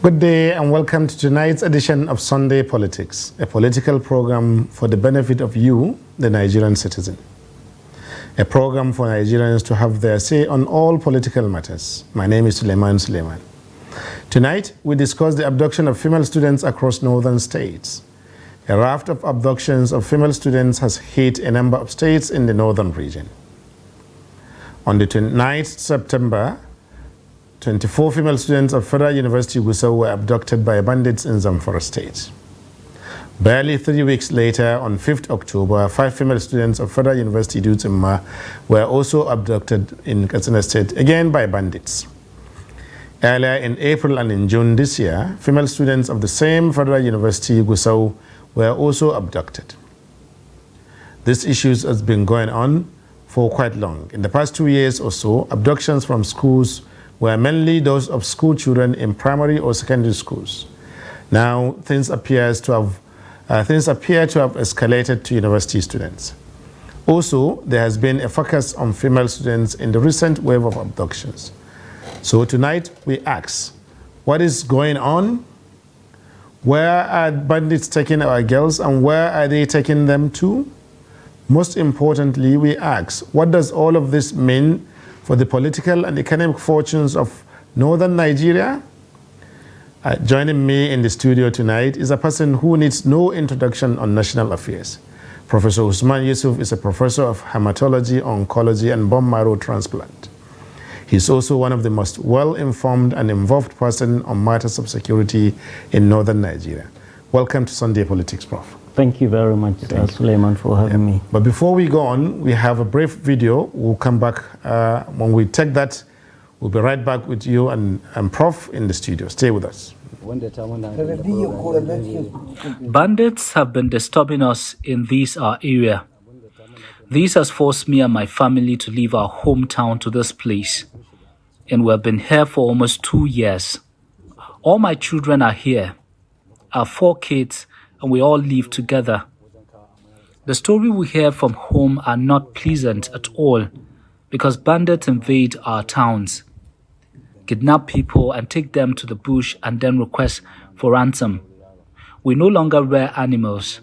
Good day and welcome to tonight's edition of Sunday Politics, a political program for the benefit of you, the Nigerian citizen. A program for Nigerians to have their say on all political matters. My name is Suleiman. Tonight, we discuss the abduction of female students across northern states. A raft of abductions of female students has hit a number of states in the northern region. On the 29th September, 24 female students of Federal University Gusau were abducted by bandits in Zamfara state. Barely 3 weeks later, on 5th October, 5 female students of Federal University Dutsemma were also abducted in Katsina state, again by bandits. Earlier in April and in June this year, female students of the same Federal University Gusau were also abducted. This issue has been going on for quite long. In the past 2 years or so, abductions from schools were mainly those of school children in primary or secondary schools. Now things appear to have escalated to university students. Also, there has been a focus on female students in the recent wave of abductions. So tonight we ask, what is going on? Where are bandits taking our girls and where are they taking them to? Most importantly, we ask, what does all of this mean for the political and economic fortunes of northern Nigeria? Joining me in the studio tonight is a person who needs no introduction on national affairs. Professor Usman Yusuf is a professor of hematology, oncology, and bone marrow transplant. He's also one of the most well-informed and involved person on matters of security in northern Nigeria. Welcome to Sunday Politics, Prof. Thank you very much, Suleiman, for having me. But before we go on, we have a brief video. We'll come back. When we take that, we'll be right back with you and Prof in the studio. Stay with us. Bandits have been disturbing us in our area. This has forced me and my family to leave our hometown to this place. And we have been here for almost 2 years. All my children are here. I have 4 kids, and we all live together. The story we hear from home are not pleasant at all because bandits invade our towns, kidnap people and take them to the bush and then request for ransom. We no longer rear animals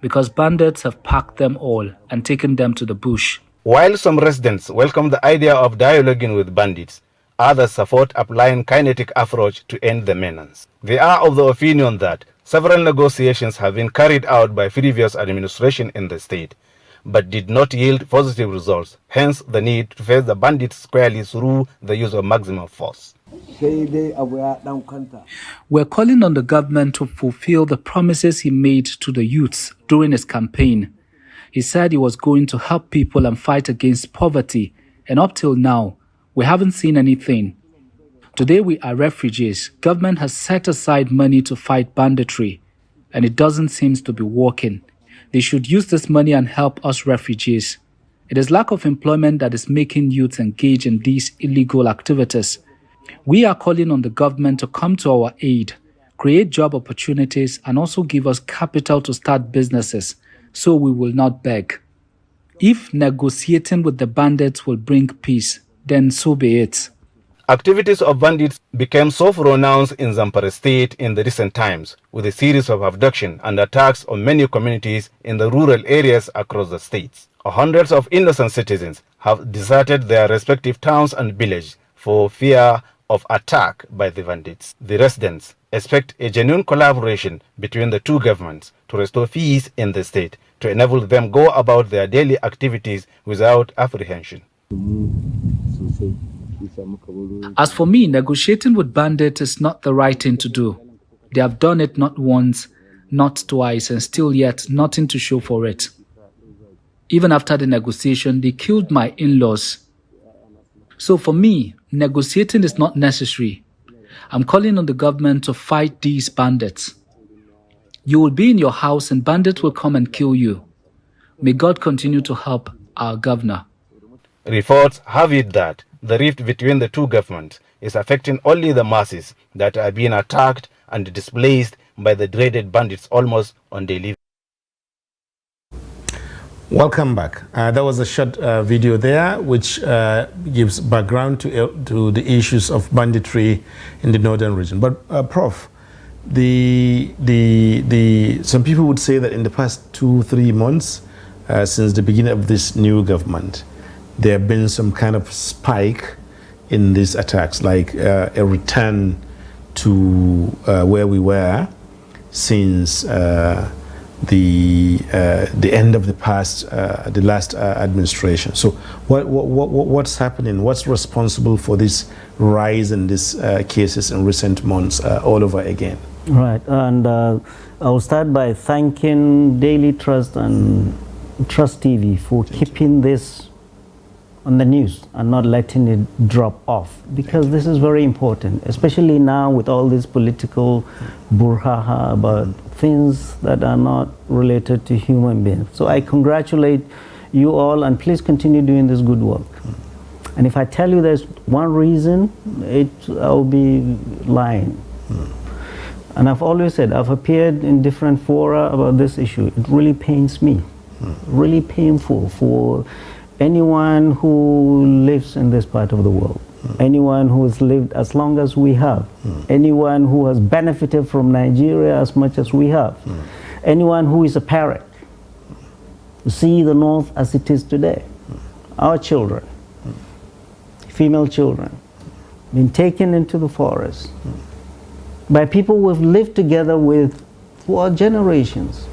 because bandits have packed them all and taken them to the bush. While some residents welcome the idea of dialoguing with bandits, others support applying kinetic approach to end the menace. They are of the opinion that several negotiations have been carried out by previous administration in the state, but did not yield positive results, hence the need to face the bandits squarely through the use of maximum force. We're calling on the government to fulfill the promises he made to the youths during his campaign. He said he was going to help people and fight against poverty, and up till now, we haven't seen anything. Today we are refugees. Government has set aside money to fight banditry, and it doesn't seem to be working. They should use this money and help us refugees. It is lack of employment that is making youth engage in these illegal activities. We are calling on the government to come to our aid, create job opportunities, and also give us capital to start businesses, so we will not beg. If negotiating with the bandits will bring peace, then so be it. Activities of bandits became so pronounced in Zamfara state in the recent times, with a series of abduction and attacks on many communities in the rural areas across the states. Hundreds of innocent citizens have deserted their respective towns and villages for fear of attack by the bandits. The residents expect a genuine collaboration between the two governments to restore peace in the state, to enable them go about their daily activities without apprehension. As for me, negotiating with bandits is not the right thing to do. They have done it not once, not twice, and still yet nothing to show for it. Even after the negotiation, they killed my in-laws. So for me, negotiating is not necessary. I'm calling on the government to fight these bandits. You will be in your house and bandits will come and kill you. May God continue to help our governor. Reports have it that the rift between the two governments is affecting only the masses that are being attacked and displaced by the dreaded bandits almost on daily. Welcome back. That was a short video there which gives background to the issues of banditry in the northern region. But Prof, some people would say that in the past 2-3 months since the beginning of this new government, there have been some kind of spike in these attacks, like a return to where we were since the end of the last administration. So what's happening? What's responsible for this rise in these cases in recent months all over again? Right, and I'll start by thanking Daily Trust and Trust TV for keeping this on the news and not letting it drop off, because this is very important, especially now with all this political brouhaha about things that are not related to human beings. So I congratulate you all, and please continue doing this good work. And if I tell you there's one reason, I'll be lying. And I've always said, I've appeared in different fora about this issue. It really pains me, really painful for anyone who lives in this part of the world, anyone who has lived as long as we have, anyone who has benefited from Nigeria as much as we have, anyone who is a parent, see the North as it is today. Our children, female children, been taken into the forest by people who have lived together with for generations.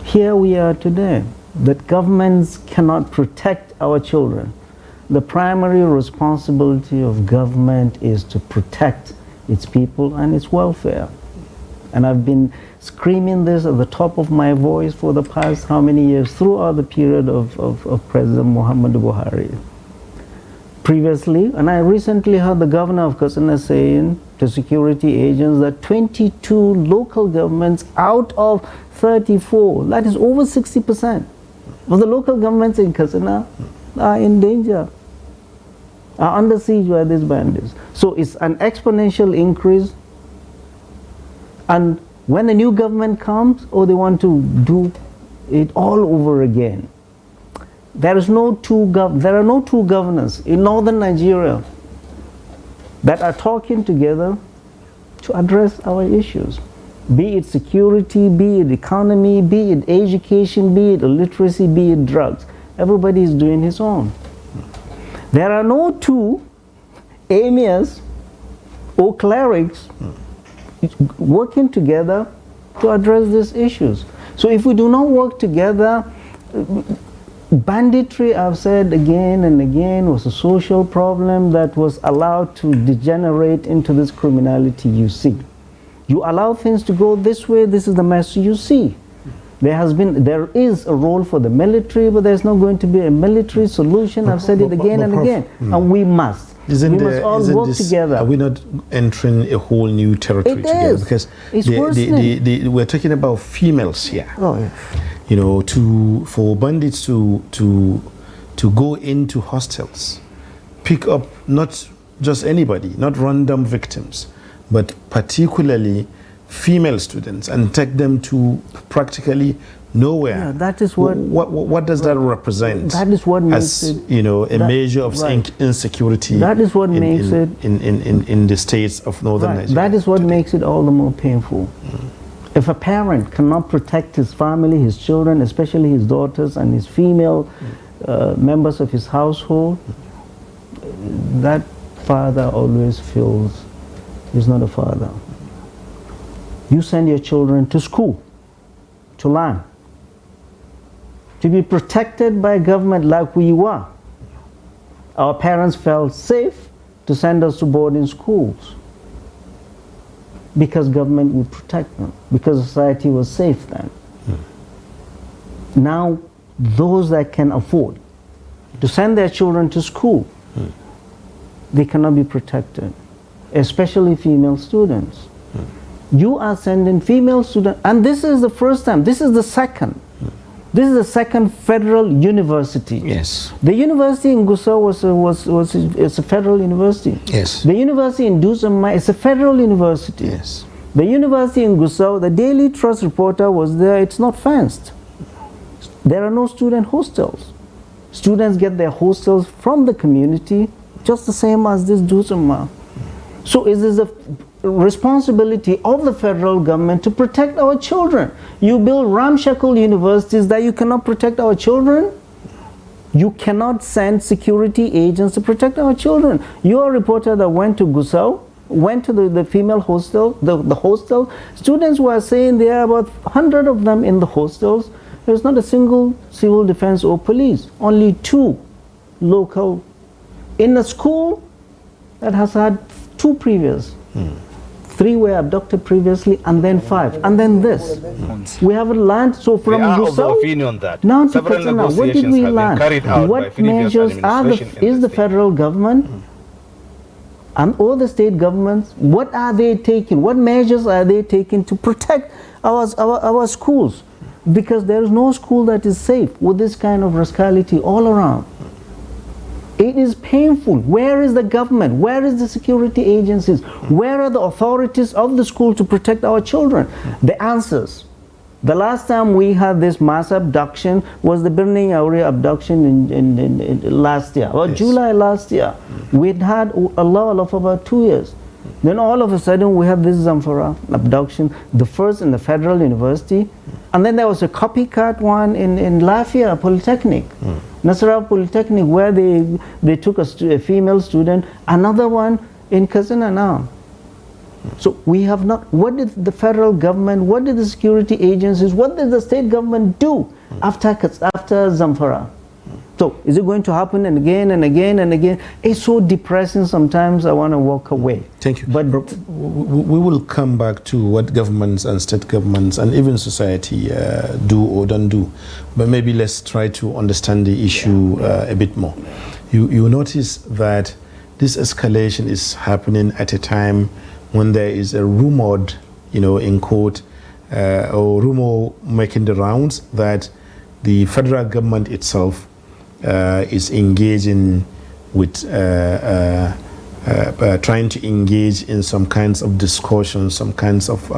Here we are today, that governments cannot protect our children. The primary responsibility of government is to protect its people and its welfare. And I've been screaming this at the top of my voice for the past how many years, throughout the period of President Muhammadu Buhari. Previously, and I recently heard the governor of Katsina saying to security agents that 22 local governments out of 34, that is over 60%, of the local governments in Katsina are in danger, are under siege by these bandits. So it's an exponential increase. And when a new government comes, they want to do it all over again. There are no two governors in northern Nigeria that are talking together to address our issues. Be it security, be it economy, be it education, be it illiteracy, be it drugs. Everybody is doing his own. There are no two emirs or clerics working together to address these issues. So if we do not work together, banditry, I've said again and again, was a social problem that was allowed to degenerate into this criminality you see. You allow things to go this way, this is the mess you see. There is a role for the military, but there's not going to be a military solution. I've said it again and again, and we must. We must all work together. Are we not entering a whole new territory together? Because we're talking about females here. Oh, yeah. You know, for bandits to go into hostels, pick up not just anybody, not random victims, but particularly female students, and take them to practically nowhere. Yeah, that is what does that represent? That is what makes it, you know, a measure of insecurity. That is what makes it in the states of northern Nigeria. That is what makes it all the more painful. If a parent cannot protect his family, his children, especially his daughters and his female members of his household, that father always feels he's not a father. You send your children to school to learn, to be protected by government like we were. Our parents felt safe to send us to boarding schools because government would protect them, because society was safe then. Now, those that can afford to send their children to school, they cannot be protected, especially female students. You are sending female students, and this is the first time, this is the second. This is the second federal university. Yes. The university in Gusau is a federal university. Yes. The university in Dusama is a federal university. Yes. The university in Gusau, the Daily Trust reporter was there, it's not fenced. There are no student hostels. Students get their hostels from the community, just the same as this Dusama. So it is a responsibility of the federal government to protect our children. You build ramshackle universities that you cannot protect our children. You cannot send security agents to protect our children. You're a reporter that went to Gusau, went to the female hostel, the hostel. Students were saying there are about 100 of them in the hostels. There's not a single civil defense or police, only 2 local. In a school that has had 2 previous. 3 were abducted previously, and then 5, and then this. We haven't learned. So from Gusau, opinion that now to Katsina, what did we learn? What measures is the federal government and all the state governments, what are they taking? What measures are they taking to protect our schools? Because there is no school that is safe with this kind of rascality all around. It is painful. Where is the government? Where is the security agencies? Where are the authorities of the school to protect our children? The answers. The last time we had this mass abduction was the Birning Auri abduction in last year, or July last year. We'd had a law of about 2 years. Then all of a sudden we have this Zamfara abduction, the first in the Federal University, and then there was a copycat one in Lafia Polytechnic, Nasarawa Polytechnic, where they took a female student, another one in Katsina now. So we have not, what did the federal government, what did the security agencies, what did the state government do after Zamfara? So is it going to happen and again and again and again? It's so depressing sometimes I want to walk away. Thank you. But we will come back to what governments and state governments and even society do or don't do. But maybe let's try to understand the issue a bit more. You notice that this escalation is happening at a time when there is a rumored, in quote, or rumor making the rounds that the federal government itself is engaging with trying to engage in some kinds of discussions, some kinds of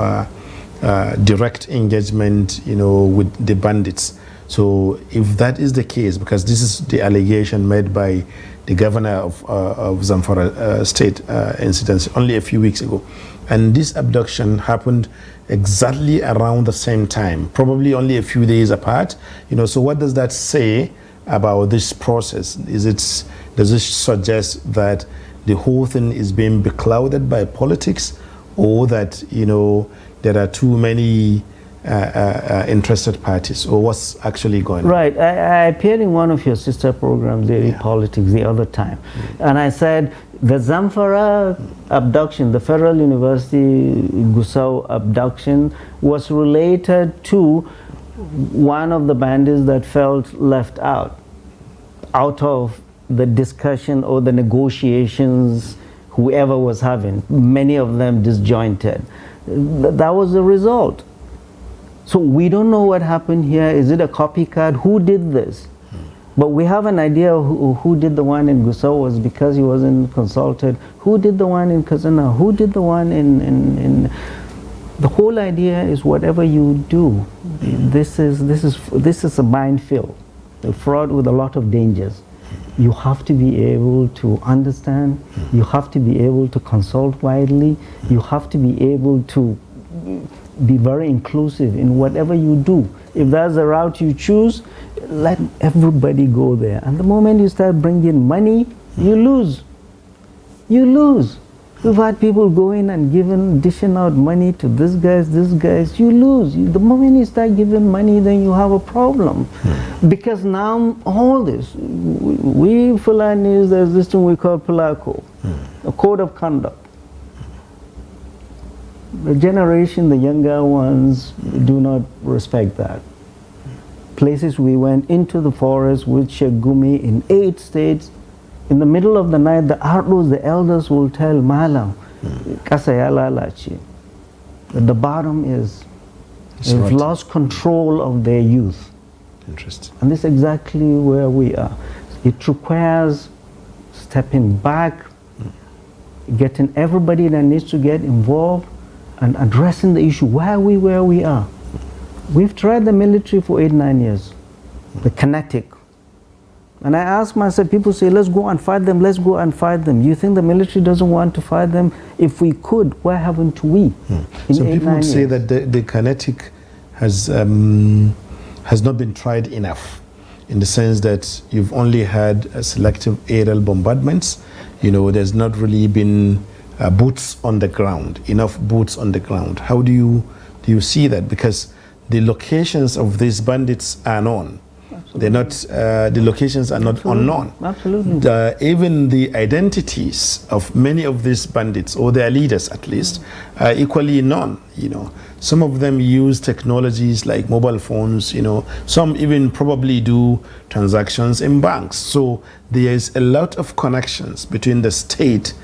direct engagement, with the bandits. So if that is the case, because this is the allegation made by the governor of Zamfara state incidents only a few weeks ago, and this abduction happened exactly around the same time, probably only a few days apart. So what does that say about this process? Does it suggest that the whole thing is being beclouded by politics, or that there are too many interested parties, or what's actually going on? Right. I appeared in one of your sister programs, Daily Politics, the other time, and I said the Zamfara abduction, the Federal University Gusau abduction, was related to one of the bandits that felt left out of the discussion or the negotiations whoever was having, many of them disjointed. That was the result. So we don't know what happened here. Is it a copycat? Who did this? But we have an idea of who did the one in Gusau was because he wasn't consulted. Who did the one in Katsina? Who did the one in the whole idea is whatever you do, this is a minefield, a fraud with a lot of dangers. You have to be able to understand, you have to be able to consult widely, you have to be able to be very inclusive in whatever you do. If that's the route you choose, let everybody go there. And the moment you start bringing money, you lose. You lose. We've had people going and dishing out money to these guys, you lose. The moment you start giving money, then you have a problem. Because now all this, we Fulanis, there's this thing we call Pulako, a code of conduct. The generation, the younger ones, do not respect that. Places we went into the forest with Sheikh Gumi in 8 states, in the middle of the night, the outlaws, the elders will tell Malam, Kasayala, the bottom is they've lost control of their youth. Interesting. And this is exactly where we are. It requires stepping back, getting everybody that needs to get involved, and addressing the issue. Why are we where we are? We've tried the military for 8-9 years. the kinetic. And I ask myself, people say, let's go and fight them, let's go and fight them. You think the military doesn't want to fight them? If we could, why haven't we? Some people would say that the kinetic has not been tried enough, in the sense that you've only had selective aerial bombardments. You know, there's not really been boots on the ground, enough boots on the ground. How do you see that? Because the locations of these bandits are known. They're not, the locations are not unknown. Absolutely. Even the identities of many of these bandits, or their leaders at least, are equally known. You know, some of them use technologies like mobile phones. You know, some even probably do transactions in banks. So there is a lot of connections between the state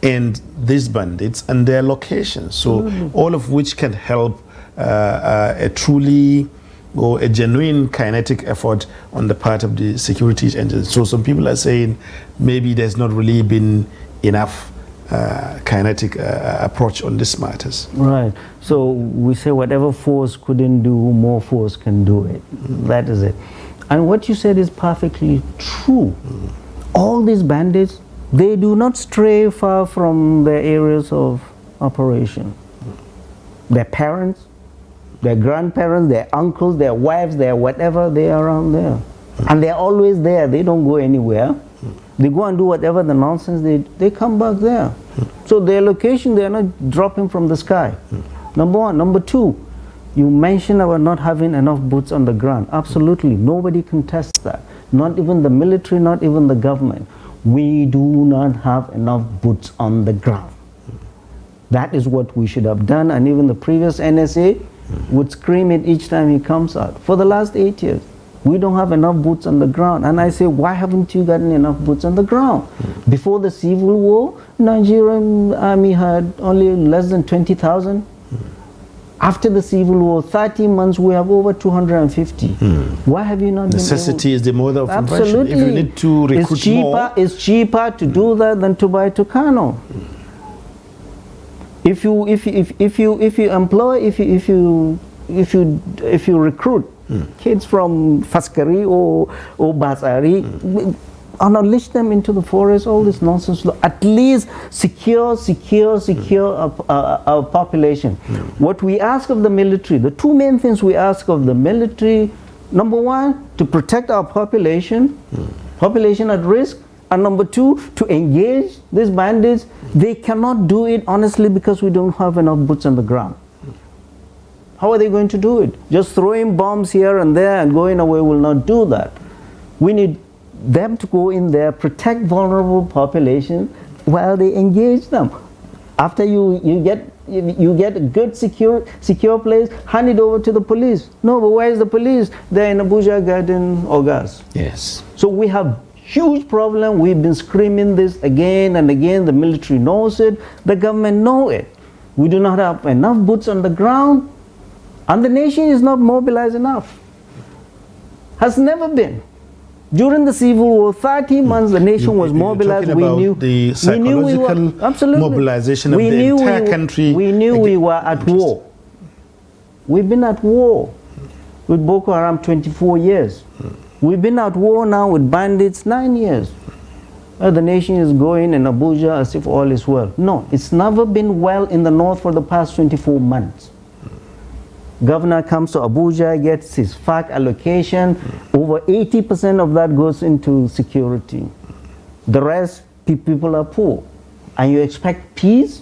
and these bandits and their locations. So all of which can help a truly or a genuine kinetic effort on the part of the security agencies. So some people are saying maybe there's not really been enough kinetic approach on these matters. Right. So we say whatever force couldn't do, more force can do it. That is it. And what you said is perfectly true. All these bandits, they do not stray far from their areas of operation. Their parents, their grandparents, their uncles, their wives, their whatever, they are around there. And they're always there. They don't go anywhere. They go and do whatever the nonsense, they come back there. So their location, they are not dropping from the sky. Number one. Number two, you mentioned about not having enough boots on the ground. Absolutely. Nobody contests that. Not even the military, not even the government. We do not have enough boots on the ground. That is what we should have done. And even the previous NSA would scream it each time he comes out. For the last 8 years, we don't have enough boots on the ground. And I say, why haven't you gotten enough boots on the ground? Before the Civil War, Nigerian army had only less than 20,000. After the Civil War, 30 months, we have over 250. Why have you not Necessity is the mother of invention. Absolutely. If you need to recruit more, it's cheaper to do that than to buy Tucano. If you employ, if you recruit kids from Faskari or Basari, and unleash them into the forest, all this nonsense, at least secure our population. What we ask of the military, the two main things we ask of the military, number one, to protect our population at risk, and number two, to engage these bandits. They cannot do it honestly because we don't have enough boots on the ground. How are they going to do it? Just throwing bombs here and there and going away will not do that. We need them to go in there, protect vulnerable population while they engage them. After you get a good secure place, hand it over to the police. No, but where is the police? They're in Abuja guarding Ogas. yes. So we have huge problem. We've been screaming this again and again. The military knows it. The government knows it. We do not have enough boots on the ground, and the nation is not mobilized enough. Has never been. During the Civil War, 30 months, the nation was mobilized. We knew the psychological mobilization of the entire country. We knew we were at war. We've been at war with Boko Haram 24 years. We've been at war now with bandits 9 years. The nation is going in Abuja as if all is well. No, it's never been well in the north for the past 24 months. Governor comes to Abuja, gets his FAC allocation. Over 80% of that goes into security. The rest, people are poor. And you expect peace?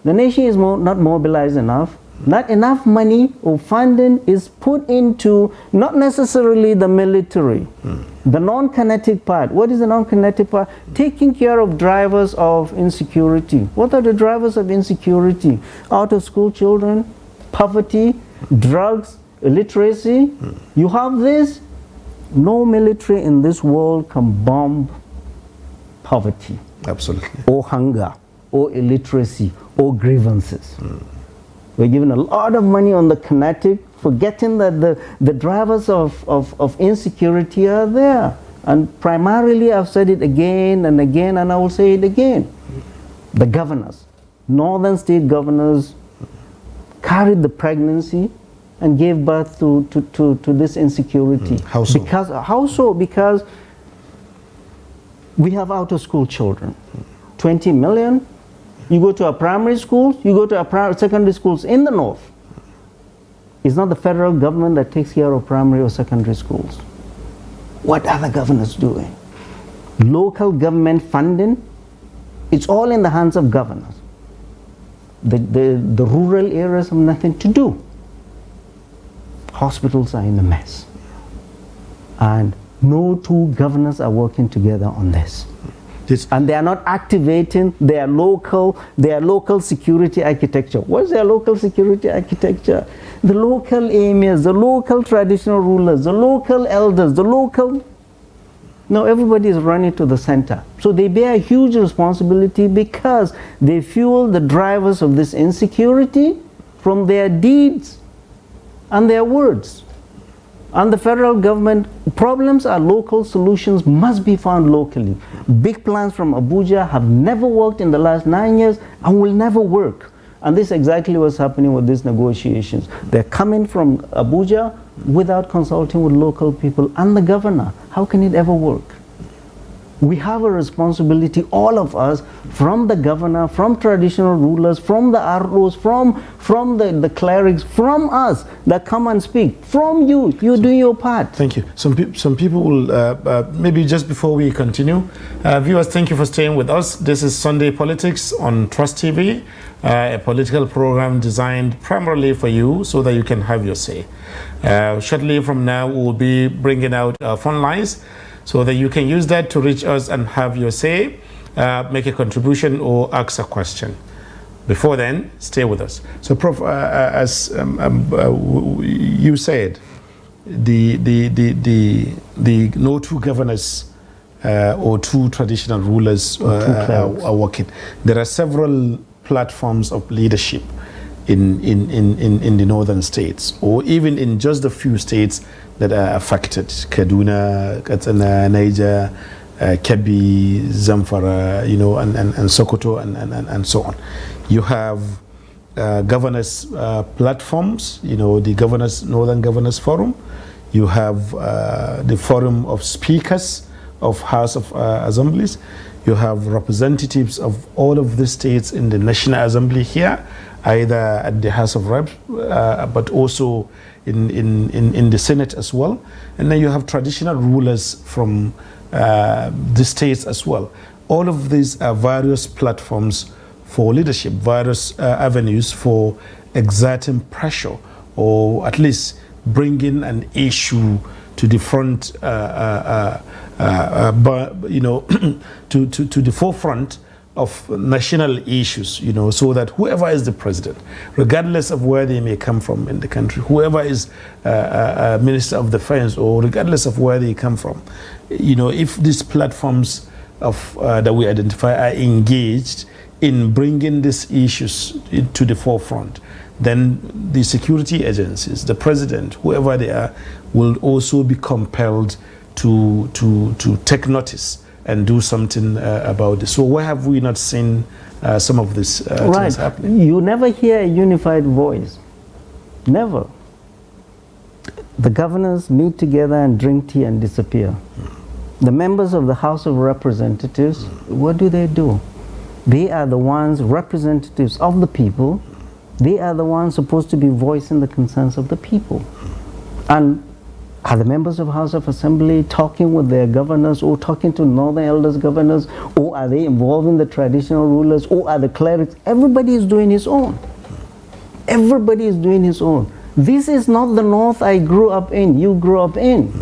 The nation is not mobilized enough. Not enough money or funding is put into not necessarily the military. The non-kinetic part. What is the non-kinetic part? Taking care of drivers of insecurity. What are the drivers of insecurity? Out of school children, poverty, drugs, illiteracy. You have this. No military in this world can bomb poverty. Absolutely. Or hunger, or illiteracy, or grievances. We're giving a lot of money on the kinetic, forgetting that the drivers of insecurity are there. And primarily, I've said it again and again, and I will say it again. The governors, northern state governors, carried the pregnancy and gave birth to this insecurity. How so? How so? Because we have out-of-school children, 20 million. You go to our primary schools, you go to our secondary schools in the north. It's not the federal government that takes care of primary or secondary schools. What are the governors doing? Local government funding, it's all in the hands of governors. The rural areas have nothing to do. Hospitals are in a mess. And no two governors are working together on this. And they are not activating their local security architecture. What's their local security architecture? The local emirs, the local traditional rulers, the local elders, the local... Now everybody is running to the center. So they bear a huge responsibility because they fuel the drivers of this insecurity from their deeds and their words. And the federal government, problems are local, solutions must be found locally. Big plans from Abuja have never worked in the last 9 years and will never work. And this is exactly what's happening with these negotiations. They're coming from Abuja without consulting with local people and the governor. How can it ever work? We have a responsibility, all of us, from the governor, from traditional rulers, from the ROs, from the clerics, from us that come and speak, from you do your part. Thank you. Some people will, maybe just before we continue, viewers, thank you for staying with us. This is Sunday Politics on Trust TV, a political program designed primarily for you so that you can have your say. Shortly from now, we'll be bringing out phone lines so that you can use that to reach us and have your say, make a contribution or ask a question. Before then, stay with us. So, Prof, as you said, the no two governors or two traditional rulers are working. There are several platforms of leadership in the northern states, or even in just the few states that are affected: Kaduna, Katsina, Niger, Kebbi, Zamfara, and Sokoto, and so on. You have governors platforms, the Northern Governors Forum. You have the Forum of Speakers of House of Assemblies. You have representatives of all of the states in the National Assembly here, either at the House of Reps, but also in the Senate as well. And then you have traditional rulers from the states as well. All of these are various platforms for leadership, various avenues for exerting pressure, or at least bringing an issue to the front, to the forefront of national issues, so that whoever is the president, regardless of where they may come from in the country, whoever is Minister of Defense, or regardless of where they come from, if these platforms that we identify are engaged in bringing these issues to the forefront, then the security agencies, the president, whoever they are, will also be compelled to take notice and do something about this. So why have we not seen some of this things happening? You never hear a unified voice. Never. The governors meet together and drink tea and disappear. The members of the House of Representatives, what do? They are the ones, representatives of the people. They are the ones supposed to be voicing the concerns of the people. And are the members of House of Assembly talking with their governors, or talking to Northern Elders governors, or are they involving the traditional rulers, or are the clerics? Everybody is doing his own. Everybody is doing his own. This is not the North I grew up in, you grew up in.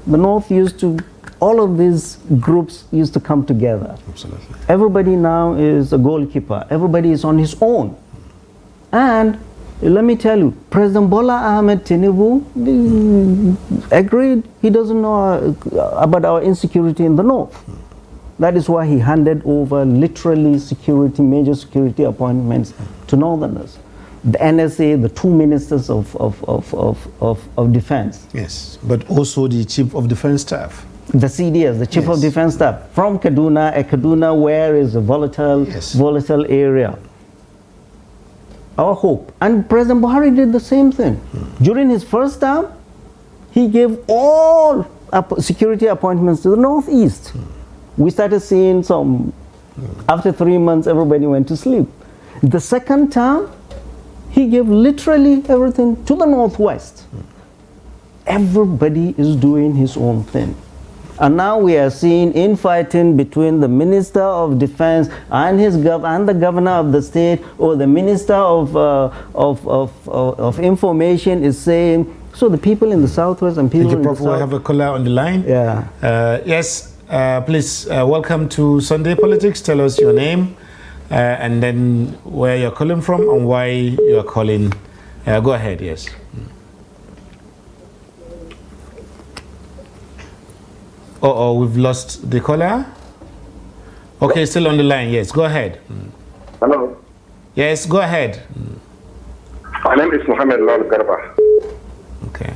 The North all of these groups used to come together. Absolutely. Everybody now is a goalkeeper. Everybody is on his own. And let me tell you, President Bola Ahmed Tinubu agreed he doesn't know about our insecurity in the north. That is why he handed over literally major security appointments to northerners. The NSA, the two ministers of defense. Yes, but also the chief of defense staff. The CDS, the chief of defense staff, from Kaduna, where is a volatile area. our hope. And President Buhari did the same thing. During his first term, he gave all security appointments to the Northeast. We started seeing some, after 3 months, everybody went to sleep. The second term, he gave literally everything to the Northwest. Everybody is doing his own thing. And now we are seeing infighting between the Minister of Defense and the Governor of the state, or the Minister of Information is saying. So the people in the Southwest and people Thank you, Prof. in the South. We have a caller on the line. Yeah. Yes, please, welcome to Sunday Politics. Tell us your name and then where you're calling from and why you're calling. Go ahead, yes. Oh, we've lost the caller. Okay, still on the line. Yes, go ahead. Hello. Yes, go ahead. My name is Mohammed Lal Garba. Okay.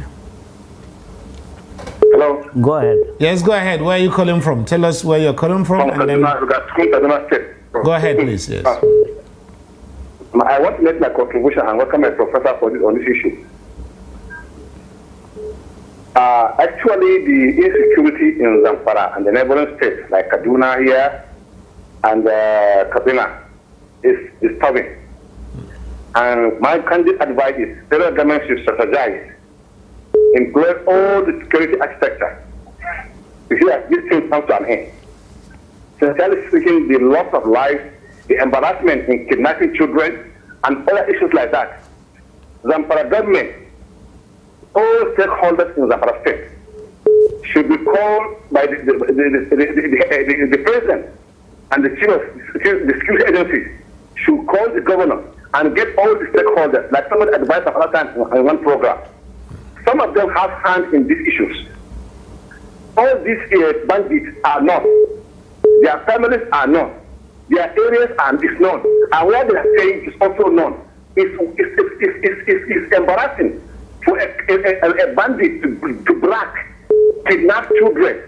Hello. Go ahead. Yes, go ahead. Where are you calling from? Tell us where you're calling from. From And then Kaduna State. go ahead, please. Yes. I want to make my contribution and welcome my professor on this issue. Actually, the insecurity in Zamfara and the neighboring states like Kaduna here and Kaduna is disturbing. And my candid advice is federal government should strategize, employ all the security architecture to see that this thing comes to an end. Sincerely speaking, the loss of life, the embarrassment in kidnapping children, and other issues like that. Zamfara government, all stakeholders in Zamfara state should be called by the president and the chief of the security agencies should call the governor and get all the stakeholders, like someone advised of other times in one program. Some of them have hands in these issues. All these bandits are not. Their families are known. Their areas are known. And where they are staying is also known. It's embarrassing for a bandit to black, kidnap children,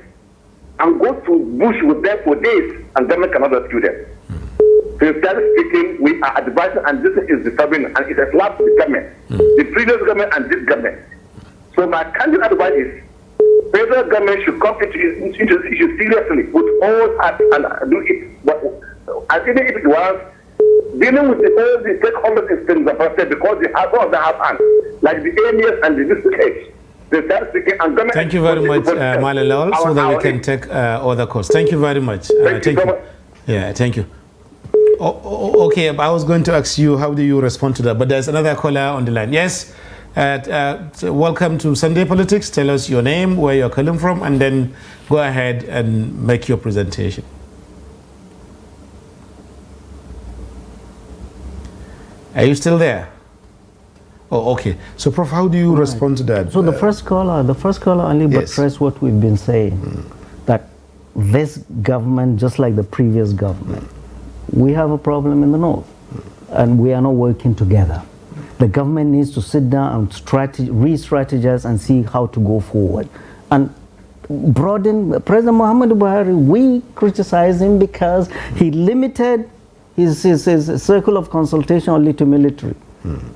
and go to bush with them for days, and government cannot rescue them. Sincerely speaking, we are advising, and this is disturbing, and it's a slap to the government, the previous government and this government. So my candid advice is, federal government should come into this issue seriously with all heart and do it. But even if it was dealing with all the stakeholders in Zamfara because they have all the have hands, like the emirs and the districts. Thank you very much, Malala, so that we can take other calls. Thank you very much. Thank you so much. Yeah, thank you. Okay, I was going to ask you, how do you respond to that? But there's another caller on the line. Yes, welcome to Sunday Politics. Tell us your name, where you're calling from, and then go ahead and make your presentation. Are you still there? Oh, okay. So, Prof, how do you respond to that? So the first caller only buttressed what we've been saying, that this government, just like the previous government, we have a problem in the north, and we are not working together. The government needs to sit down and re-strategize and see how to go forward. And broaden President Muhammadu Buhari, we criticize him because he limited his circle of consultation only to military.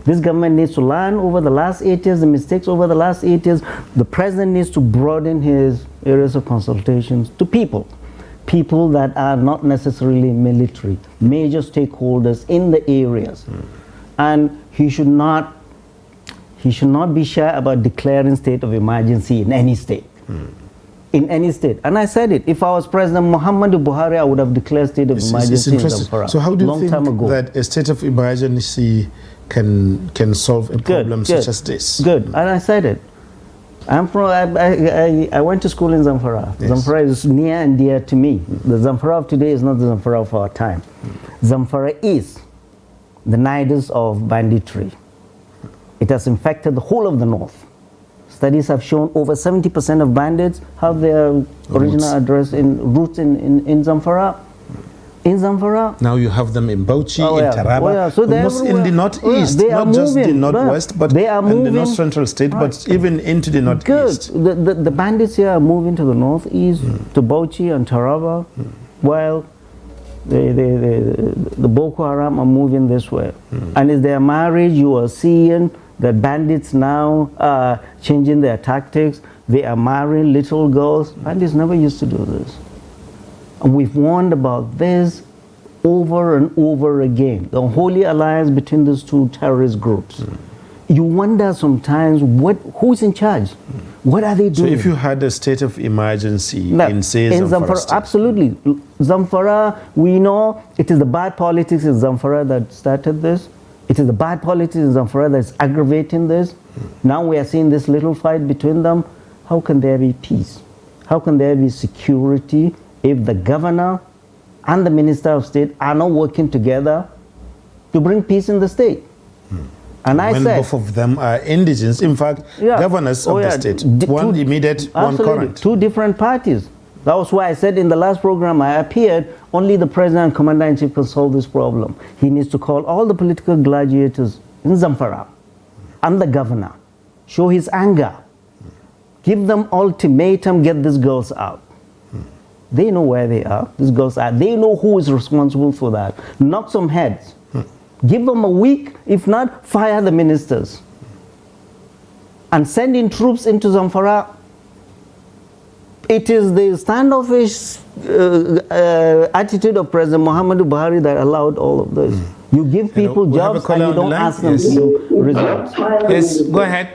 This government needs to learn over the last 8 years, the mistakes over the last 8 years. The president needs to broaden his areas of consultations to people that are not necessarily military, major stakeholders in the areas. And he should not be shy about declaring state of emergency in any state. In any state. And I said it, if I was President Muhammadu Buhari, I would have declared state of emergency in Zamfara. So how do you think that a state of emergency can solve a problem such as this? Good, and I said it. I went to school in Zamfara. Yes. Zamfara is near and dear to me. The Zamfara of today is not the Zamfara of our time. Zamfara is the nidus of banditry. It has infected the whole of the north. Studies have shown over 70% of bandits have their original address roots in Zamfara. In Zamfara. Now you have them in Bauchi, in Taraba, so almost in the northeast, not just the northwest, but in the north central state, but even into the northeast. Good. The bandits here are moving to the northeast, to Bauchi and Taraba, while The Boko Haram are moving this way. And in their marriage, you are seeing that bandits now are changing their tactics. They are marrying little girls. Bandits never used to do this. And we've warned about this over and over again. The unholy alliance between these two terrorist groups. You wonder sometimes who's in charge? What are they doing? So if you had a state of emergency in, say, Zamfara state. Absolutely. Zamfara, we know it is the bad politics in Zamfara that started this. It is the bad politics in Zamfara that's aggravating this. Now we are seeing this little fight between them. How can there be peace? How can there be security if the governor and the minister of state are not working together to bring peace in the state? And I when said, both of them are indigenous, in fact, governors of the state, one immediate, one current. Two different parties. That was why I said in the last program I appeared, only the president and commander-in-chief can solve this problem. He needs to call all the political gladiators in Zamfara and the governor, show his anger, give them ultimatum, get these girls out. They know where they are, these girls are. They know who is responsible for that. Knock some heads. Give them a week, if not, fire the ministers. And send in troops into Zamfara. It is the standoffish attitude of President Muhammadu Buhari that allowed all of this. You give people jobs and you don't ask them to do results. Yes, go ahead.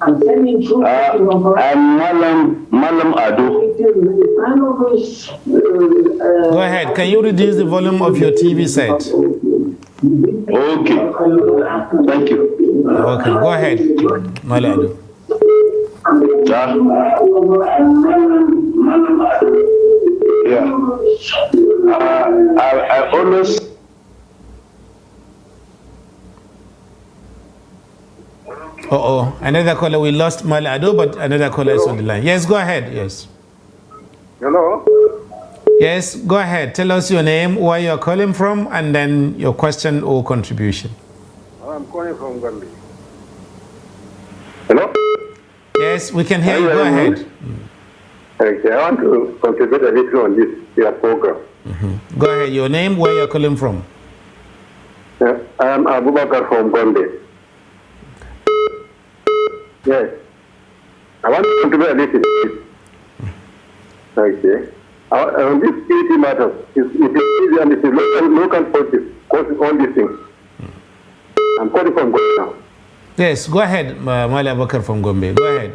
I'm sending troops I'm Malam Ado. Go ahead. Can you reduce the volume of your TV set? Okay. Thank you. Okay, go ahead, Malam Ado. I always. Another caller. We lost Malado, but another caller is on the line. Yes, go ahead. Yes. Hello? Yes, go ahead. Tell us your name, where you're calling from, and then your question or contribution. I'm calling from Gambia. Hello? Yes, we can hear you. Go ahead. Okay, I want to contribute a little on this your program. Go ahead. Your name, where you're calling from. I'm Abubakar from Gambia. Yes. I want to contribute a little. Okay. On this security matter, it is easy and it is local politics causing all these things. I'm calling from Gombe now. Yes, go ahead, Mali Abubakar from Gombe. Go ahead.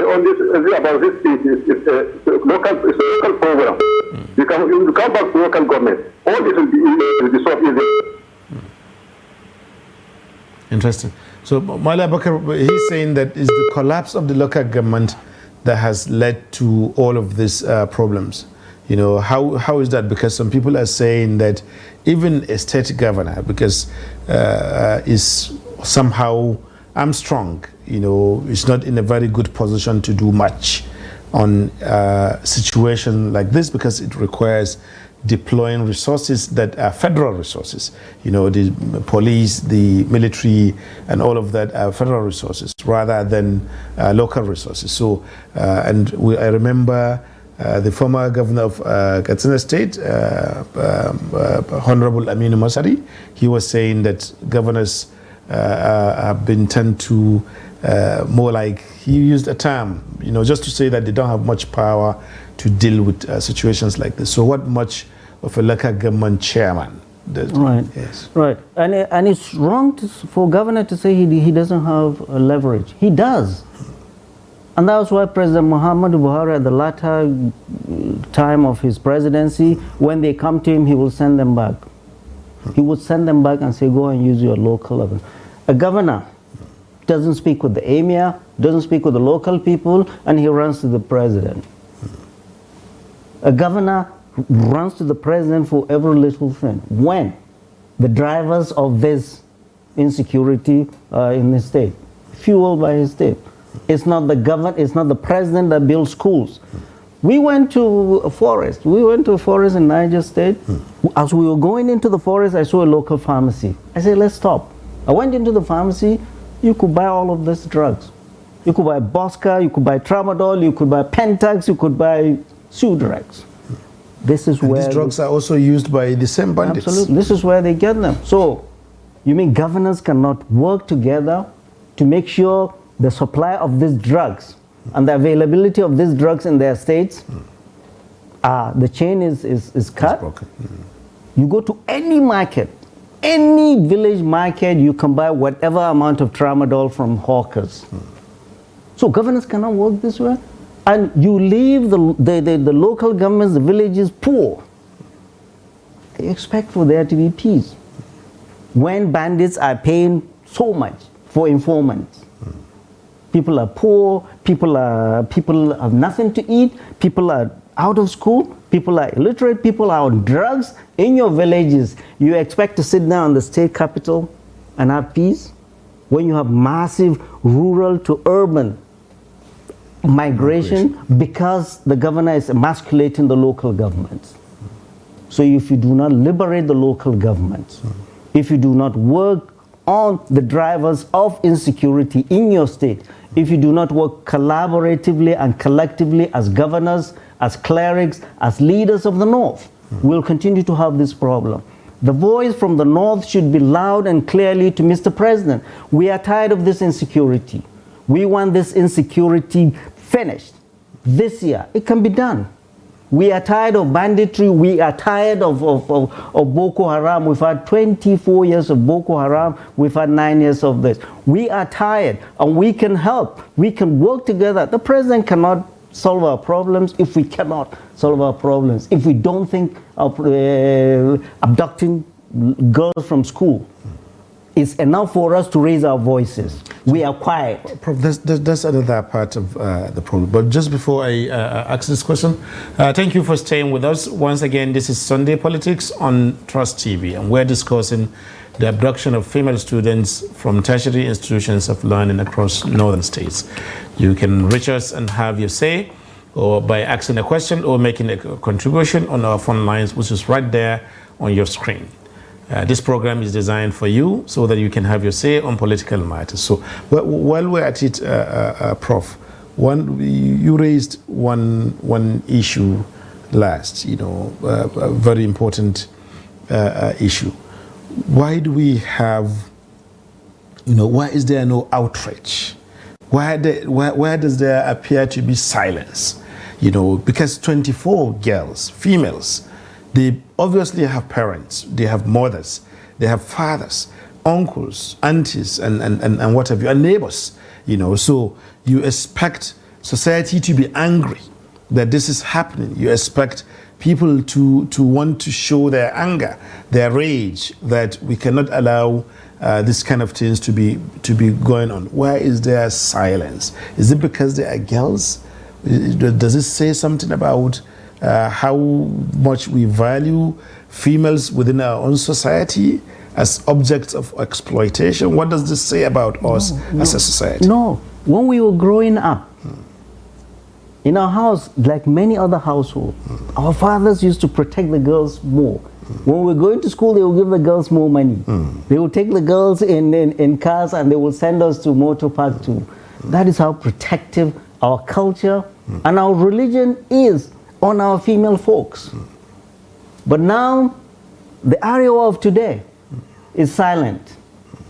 On this, about this thing, it's a local program. You come back to local government. All this will be solved easily. Interesting. So, Mali Abubakar, he's saying that it's the collapse of the local government that has led to all of these problems. You know, how is that? Because some people are saying that even a state governor, because is somehow Armstrong, you know, is not in a very good position to do much on a situation like this, because it requires deploying resources that are federal resources. You know, the police, the military, and all of that are federal resources rather than local resources. So, I remember the former governor of Katsina State, Honorable Aminu Masari, he was saying that governors have been tend to more like, he used a term, you know, just to say that they don't have much power to deal with situations like this. So what much of a local government chairman does? Right. Yes. Right. And it's wrong for governor to say he doesn't have leverage. He does. And that was why President Muhammadu Buhari, at the latter time of his presidency, when they come to him, he will send them back. He would send them back and say, go and use your local level. A governor doesn't speak with the emir, doesn't speak with the local people, and he runs to the president. A governor runs to the president for every little thing. When the drivers of this insecurity in the state, fueled by his state. It's not the government, it's not the president that builds schools. We went to a forest. We went to a forest in Niger State. As we were going into the forest, I saw a local pharmacy. I said, let's stop. I went into the pharmacy. You could buy all of these drugs. You could buy Bosca, you could buy Tramadol, you could buy Pentax, you could buy Sudrax. This is where these drugs are also used by the same bandits. Absolutely. This is where they get them. So, you mean governors cannot work together to make sure the supply of these drugs and the availability of these drugs in their states, the chain is cut? Broken. You go to any market, any village market, you can buy whatever amount of tramadol from hawkers. So governors cannot work this way. And you leave the local governments, the villages poor. You expect for there to be peace. When bandits are paying so much for informants. People are poor, people have nothing to eat, people are out of school, people are illiterate, people are on drugs in your villages. You expect to sit down in the state capital and have peace when you have massive rural to urban migration because the governor is emasculating the local governments. So if you do not liberate the local governments, if you do not work on the drivers of insecurity in your state, if you do not work collaboratively and collectively as governors, as clerics, as leaders of the North, we'll continue to have this problem. The voice from the North should be loud and clearly to Mr. President. We are tired of this insecurity. We want this insecurity finished this year. It can be done. We are tired of banditry. We are tired of Boko Haram. We've had 24 years of Boko Haram. We've had 9 years of this. We are tired, and we can help. We can work together. The president cannot solve our problems if we cannot solve our problems. If we don't think of abducting girls from school, it's enough for us to raise our voices. We are quiet. Prof, that's another part of the problem. But just before I ask this question, thank you for staying with us. Once again, this is Sunday Politics on Trust TV, and we're discussing the abduction of female students from tertiary institutions of learning across northern states. You can reach us and have your say, or by asking a question or making a contribution on our phone lines, which is right there on your screen. This program is designed for you so that you can have your say on political matters. So while we're at it, Prof, you raised one issue last, a very important issue. Why do we have, why is there no outrage? Why does there appear to be silence? Because 24 girls, females, they obviously have parents, they have mothers, they have fathers, uncles, aunties, and what have you, and neighbors, So you expect society to be angry that this is happening. You expect people to want to show their anger, their rage, that we cannot allow this kind of things to be going on. Why is there silence? Is it because they are girls? Does it say something about how much we value females within our own society as objects of exploitation? What does this say about us as a society? No. When we were growing up, in our house, like many other households, our fathers used to protect the girls more. When we were going to school, they would give the girls more money. They would take the girls in cars and they would send us to motor park too. That is how protective our culture and our religion is on our female folks. But now, the Arewa of today is silent.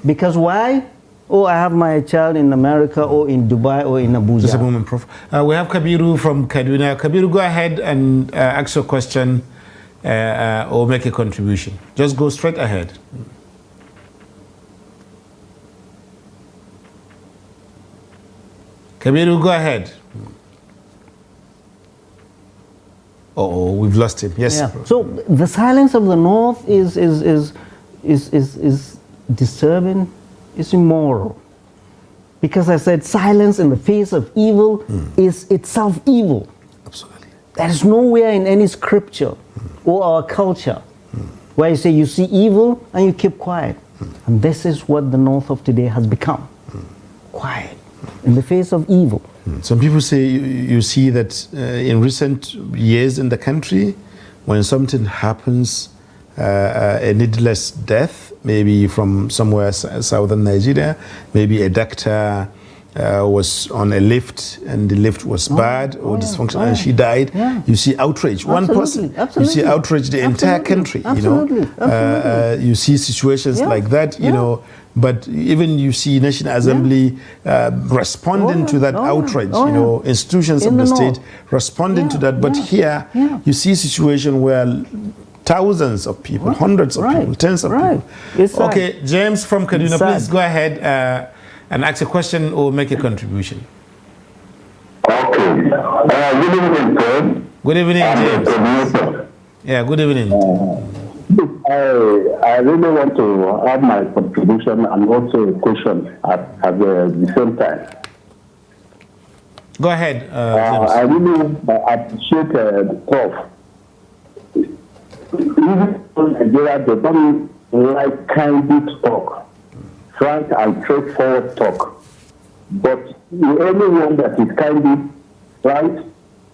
Because why? Oh, I have my child in America or in Dubai or in Abuja. Just a moment, Prof. We have Kabiru from Kaduna. Kabiru, go ahead and ask your question or make a contribution. Just go straight ahead. Kabiru, go ahead. Oh, we've lost him. Yes. Yeah. So the silence of the North is disturbing. It's immoral. Because I said silence in the face of evil is itself evil. Absolutely. There is nowhere in any scripture or our culture where you say you see evil and you keep quiet. And this is what the North of today has become. Quiet in the face of evil. Some people say you see that in recent years in the country, when something happens, a needless death, maybe from somewhere southern Nigeria, maybe a doctor was on a lift and the lift was bad or dysfunctional and she died. Yeah. You see outrage. One person. You see outrage the entire country. Absolutely. You see situations like that. You know. But even you see National Assembly responding to that outrage, you know, institutions of the state responding to that. But here, you see a situation where thousands of people, hundreds of people, tens of people. Okay, James from Kaduna, please go ahead and ask a question or make a contribution. Okay. Good evening, sir. Good evening, James. Yeah, good evening. I really want to add my contribution and also a question at the same time. Go ahead, James. I really appreciate the Prof. Even in Nigeria, they don't like candid talk, frank and straightforward talk. But the only one that is candid, right,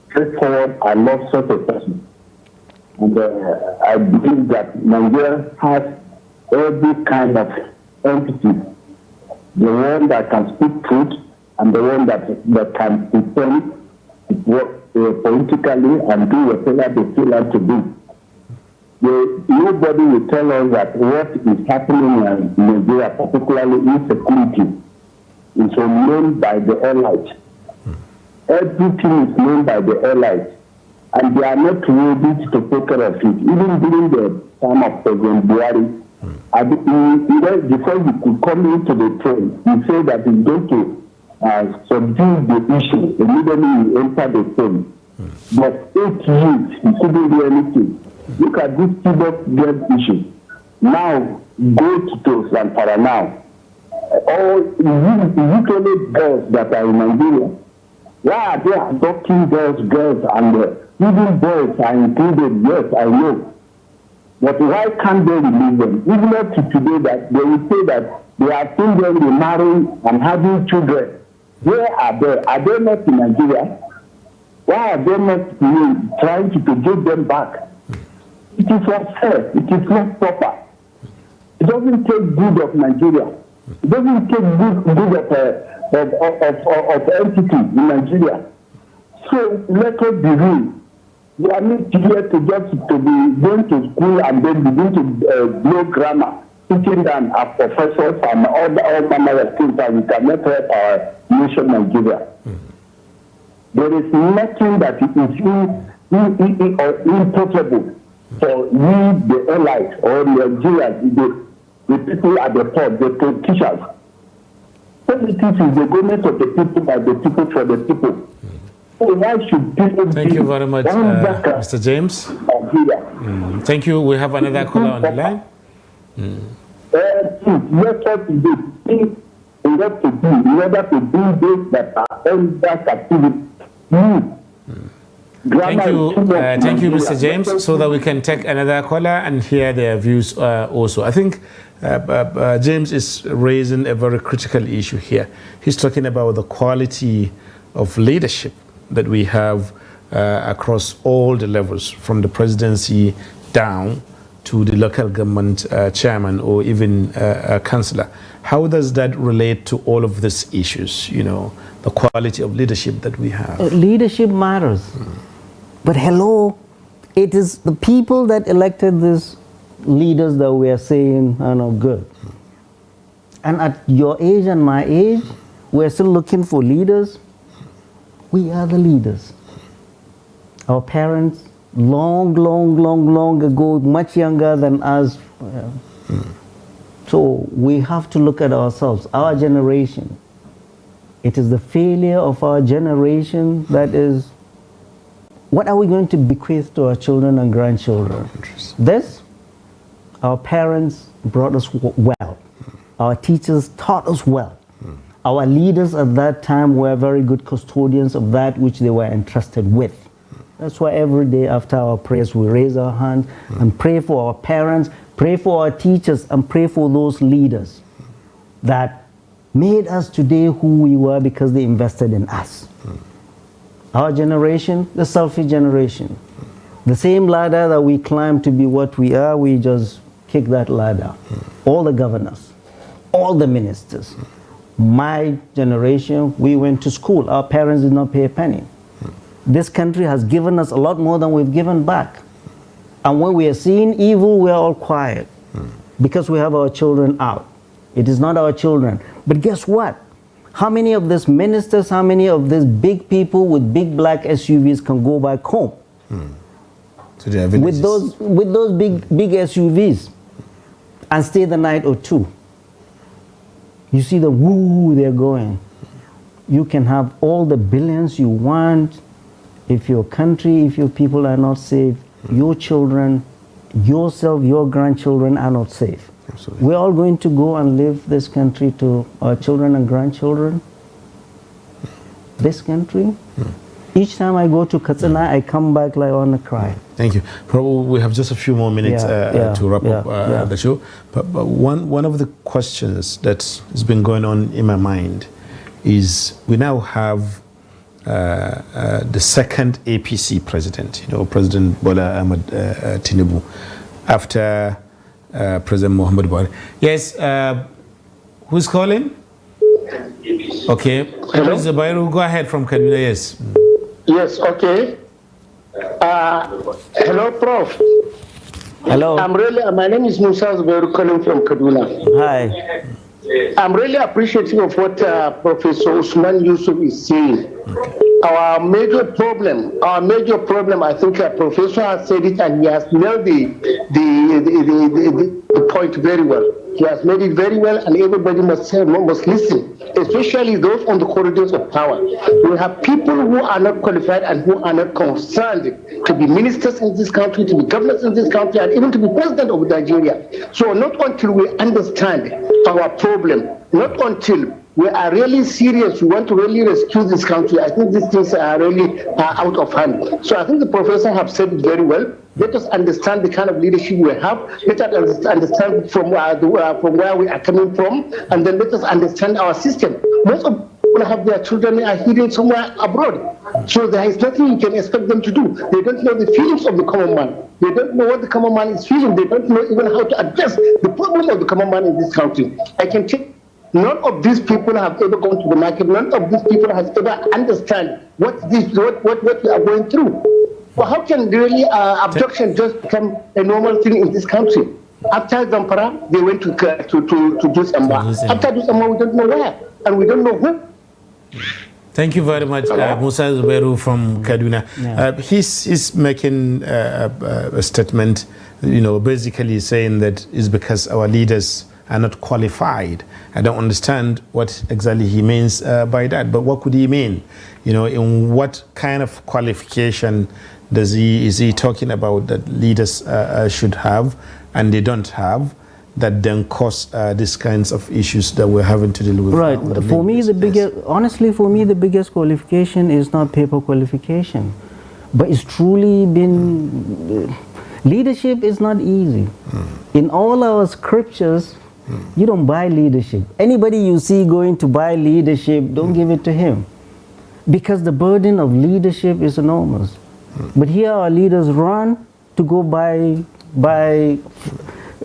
straightforward, I love such a person. And I believe that Nigeria has every kind of entity. The one that can speak truth and the one that can pretend to work politically and do whatever they feel like to do. Nobody will tell us that what is happening in Nigeria, particularly insecurity, is known by the allies. Everything is known by the allies. And they are not ready to take care of it. Even during the time of President Buhari, before you could come into the train, you say that it's going to subdue the issue. Immediately you enter the train. But 8 years, you couldn't do anything. Look at this Tibet girl issue. Now, go to Zamfara now. All usually girls that are in Nigeria, why are they adopting girls and even boys are included? Yes, I know. But why can't they release them? Even up to today, that they will say that they are seen them remarrying and having children. Where are they? Are they not in Nigeria? Why are they not trying to get them back? It is not fair. It is not proper. It doesn't take good of Nigeria. It doesn't take good of entity in Nigeria. So let us be real. We are not here to just to be going to school and then begin to blow grammar, sitting down as professors and all manner of things that we cannot help our nation Nigeria. There is nothing that is impossible for we, the allies or Nigerians, the people at the top, the politicians. Politics is the government of the people, by the people, for the people. So why should people Thank you very much, Mr. James. Thank you. We have another caller on the line. Let us do things we have to do in order to do this that are under captivity. Thank you, Mr. James, so that we can take another caller and hear their views also. I think James is raising a very critical issue here. He's talking about the quality of leadership that we have across all the levels, from the presidency down to the local government chairman or even a councillor. How does that relate to all of these issues, you know, the quality of leadership that we have? Leadership matters. But hello, it is the people that elected these leaders that we are saying are not good. And at your age and my age, we're still looking for leaders. We are the leaders. Our parents, long ago, much younger than us. So we have to look at ourselves, our generation. It is the failure of our generation that is, what are we going to bequeath to our children and grandchildren? This, our parents brought us well. Our teachers taught us well. Our leaders at that time were very good custodians of that which they were entrusted with. That's why every day after our prayers, we raise our hands and pray for our parents, pray for our teachers, and pray for those leaders that made us today who we were because they invested in us. Our generation, the selfish generation. The same ladder that we climb to be what we are, we just kick that ladder. All the governors, all the ministers, My generation, we went to school. Our parents did not pay a penny. This country has given us a lot more than we've given back. And when we are seeing evil, we are all quiet because we have our children out. It is not our children. But guess what? How many of these ministers, how many of these big people with big black SUVs can go back home? To their villages. With those big SUVs and stay the night or two. You see the woo they're going. You can have all the billions you want. If your country, if your people are not safe, your children, yourself, your grandchildren are not safe. Absolutely. We're all going to go and leave this country to our children and grandchildren. This country. Each time I go to Katsina, I come back like I want to cry. Thank you. Probably we have just a few more minutes to wrap up the show. But one of the questions that has been going on in my mind is we now have the second APC president, President Bola Ahmed Tinubu, after President Muhammad Buhari. Yes, who's calling? Okay, Mr. Bayru, go ahead from Kaduna, yes. Yes, okay. Hello, Prof. Hello. My name is Musa Zubairu calling from Kaduna. Hi. I'm really appreciative of what Professor Usman Yusuf is saying. Our major problem, I think Professor has said it and he has nailed the point very well. He has made it very well and everybody must listen, especially those on the corridors of power. We have people who are not qualified and who are not concerned to be ministers in this country, to be governors in this country, and even to be president of Nigeria. So not until we understand our problem, not until we are really serious, we want to really rescue this country, I think these things are really out of hand. So I think the professor have said it very well. Let us understand the kind of leadership we have. Let us understand from where we are coming from, and then let us understand our system. Most of people have their children are hidden somewhere abroad. So there is nothing you can expect them to do. They don't know the feelings of the common man. They don't know what the common man is feeling. They don't know even how to address the problem of the common man in this country. I can tell none of these people have ever gone to the market. None of these people has ever understand what we are going through. Well, how can really abduction just become a normal thing in this country? After Zamfara, they went to Zamfara. After Zamfara, we don't know where, and we don't know who. Thank you very much, Musa Zubairu from Kaduna. He's making a statement, basically saying that it's because our leaders are not qualified. I don't understand what exactly he means by that, but what could he mean? In what kind of qualification is he talking about that leaders should have and they don't have, that then cause these kinds of issues that we're having to deal with? Right. For me, honestly, the biggest qualification is not paper qualification, but it's truly been, leadership is not easy. In all our scriptures, you don't buy leadership. Anybody you see going to buy leadership, don't give it to him, because the burden of leadership is enormous. But here our leaders run to go buy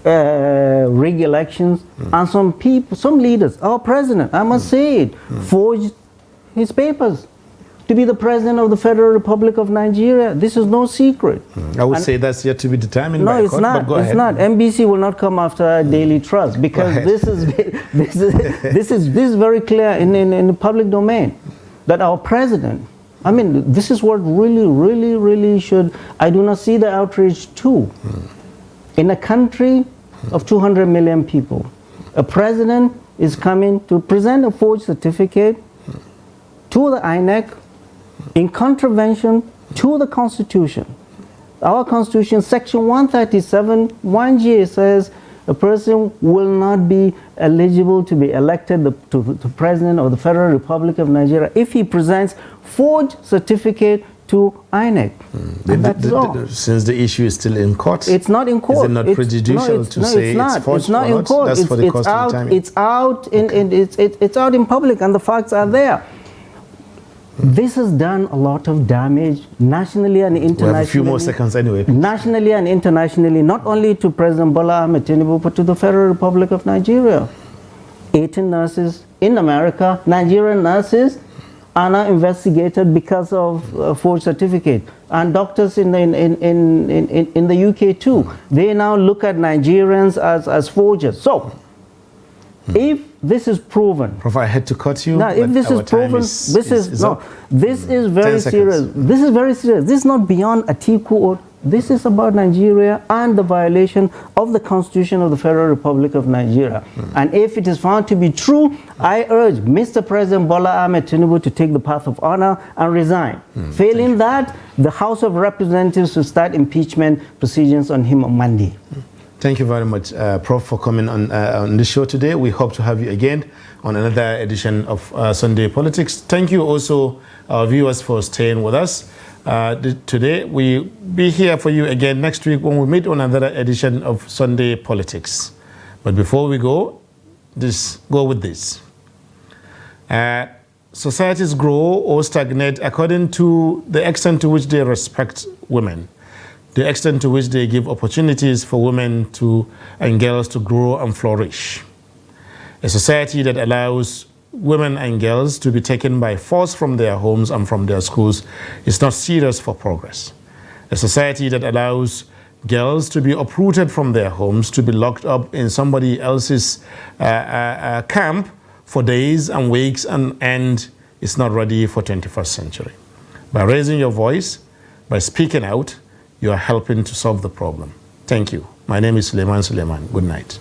rig elections, and some leaders, our president, I must say it, forged his papers to be the president of the Federal Republic of Nigeria. This is no secret. I would say that's yet to be determined by court, but go ahead. It's not. NBC will not come after Daily Trust, because this is very clear in the public domain that our president, I mean, this is what really should, I do not see the outrage too. In a country of 200 million people, a president is coming to present a forged certificate to the INEC in contravention to the Constitution. Our Constitution, Section 137, 1G says a person will not be eligible to be elected to President of the Federal Republic of Nigeria if he presents forged certificate to INEC. That's all. Since the issue is still in court, it's not in court. Is it not prejudicial to say it's forged? It's not in court. That's for the cost of time. It's out in public, and the facts are there. This has done a lot of damage nationally and internationally. We have a few more seconds anyway. Nationally and internationally, not only to President Bola Ahmed Tinubu, but to the Federal Republic of Nigeria. 18 nurses in America, Nigerian nurses, are now investigated because of forged certificate, and doctors in the UK too. They now look at Nigerians as forgers. So, if this is proven, Prof, I had to cut you. now if this is proven, this is very serious. This is very serious. This is not beyond Atiku or. This is about Nigeria and the violation of the Constitution of the Federal Republic of Nigeria. And if it is found to be true, I urge Mr. President Bola Ahmed Tinubu to take the path of honor and resign. Failing that, the House of Representatives will start impeachment proceedings on him on Monday. Thank you very much, Prof, for coming on the show today. We hope to have you again on another edition of Sunday Politics. Thank you also, our viewers, for staying with us. Today, we'll be here for you again next week when we meet on another edition of Sunday Politics. But before we go, go with this. Societies grow or stagnate according to the extent to which they respect women, the extent to which they give opportunities for women and girls to grow and flourish. A society that allows women and girls to be taken by force from their homes and from their schools is not serious for progress. A society that allows girls to be uprooted from their homes, to be locked up in somebody else's camp for days and weeks and end is not ready for 21st century. By raising your voice, by speaking out, you are helping to solve the problem. Thank you. My name is Suleiman Suleiman. Good night.